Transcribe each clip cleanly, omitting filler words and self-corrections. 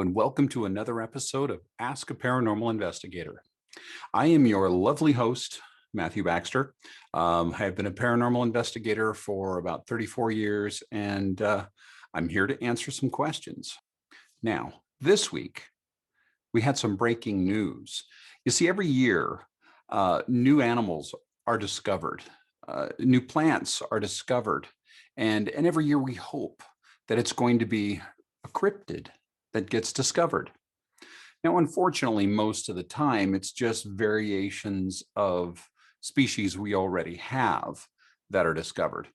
and welcome to another episode of Ask a Paranormal Investigator. I am your lovely host, Matthew Baxter. I have been a paranormal investigator for about 34 years, and I'm here to answer some questions. Now, this week, we had some breaking news. You see, every year, new animals are discovered, new plants are discovered, and every year we hope that it's going to be a cryptid that gets discovered. Now, unfortunately, most of the time, it's just variations of species we already have that are discovered.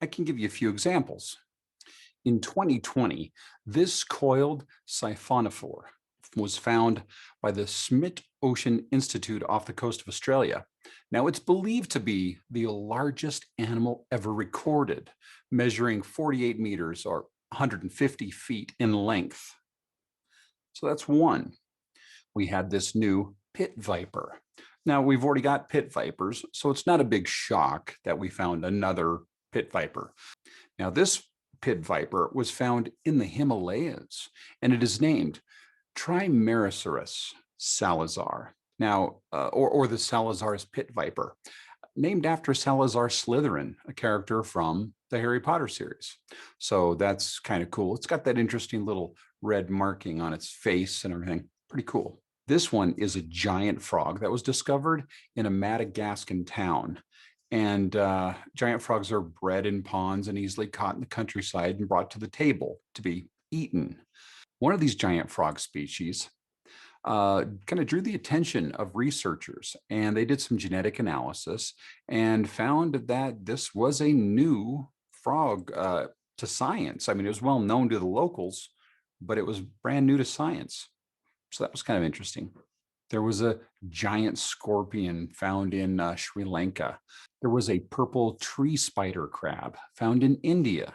I can give you a few examples. In 2020, this coiled siphonophore was found by the Smith Ocean Institute off the coast of Australia. Now, it's believed to be the largest animal ever recorded, measuring 48 meters or 150 feet in length. So that's one. We had this new pit viper. Now, we've already got pit vipers, so it's not a big shock that we found another pit viper. Now, this pit viper was found in the Himalayas, and it is named Trimeresurus salazar. Now, or the Salazar's pit viper, named after Salazar Slytherin, a character from the Harry Potter series. So that's kind of cool. It's got that interesting little red marking on its face and everything. Pretty cool. This one is a giant frog that was discovered in a Madagascan town. And giant frogs are bred in ponds and easily caught in the countryside and brought to the table to be eaten. One of these giant frog species kind of drew the attention of researchers, and they did some genetic analysis and found that this was a new frog to science. I mean, it was well known to the locals, but it was brand new to science. So that was kind of interesting. There was a giant scorpion found in Sri Lanka. There was a purple tree spider crab found in India.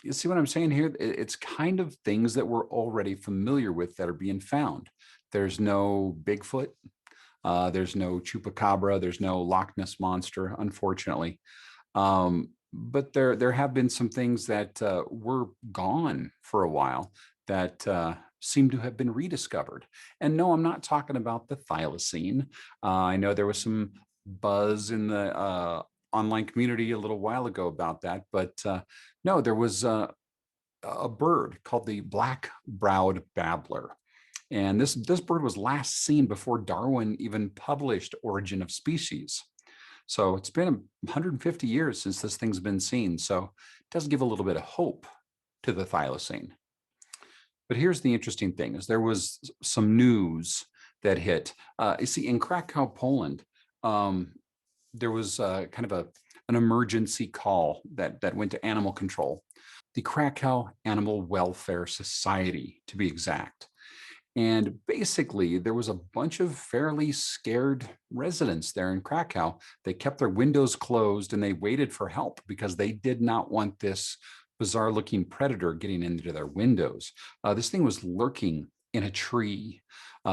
You see what I'm saying here? It's kind of things that we're already familiar with that are being found. There's no Bigfoot. There's no Chupacabra. There's no Loch Ness Monster, unfortunately. But there have been some things that were gone for a while that seem to have been rediscovered. And no, I'm not talking about the thylacine. I know there was some buzz in the online community a little while ago about that, but no, there was a bird called the black-browed babbler. And this bird was last seen before Darwin even published Origin of Species. So it's been 150 years since this thing's been seen. So it does give a little bit of hope to the thylacine. But here's the interesting thing, is there was some news that hit. You see, in Krakow, Poland, there was kind of an emergency call that went to animal control, the Krakow Animal Welfare Society, to be exact. And basically, there was a bunch of fairly scared residents there in Krakow. They kept their windows closed and they waited for help because they did not want this bizarre looking predator getting into their windows. This thing was lurking in a tree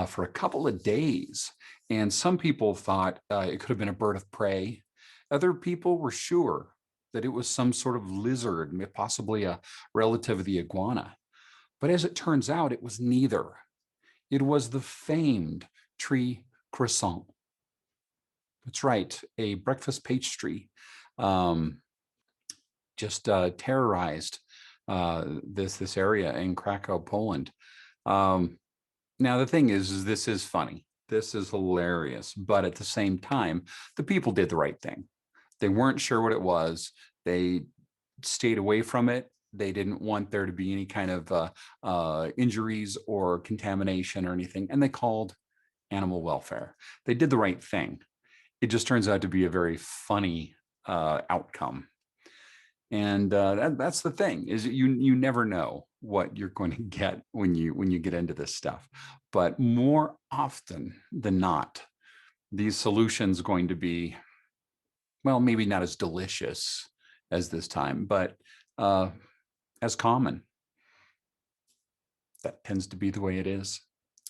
for a couple of days. And some people thought it could have been a bird of prey. Other people were sure that it was some sort of lizard, possibly a relative of the iguana. But as it turns out, it was neither. It was the famed tree croissant. That's right, a breakfast pastry. Just terrorized this area in Krakow, Poland. Now, the thing is this is funny. This is hilarious. But at the same time, the people did the right thing. They weren't sure what it was. They stayed away from it. They didn't want there to be any kind of injuries or contamination or anything. And they called animal welfare. They did the right thing. It just turns out to be a very funny outcome. And that's the thing, is you never know what you're going to get when you get into this stuff. But more often than not, these solutions are going to be, well, maybe not as delicious as this time, but as common. That tends to be the way it is.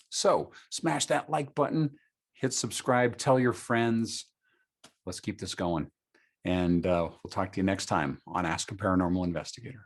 So smash that like button, hit subscribe, tell your friends. Let's keep this going. And we'll talk to you next time on Ask a Paranormal Investigator.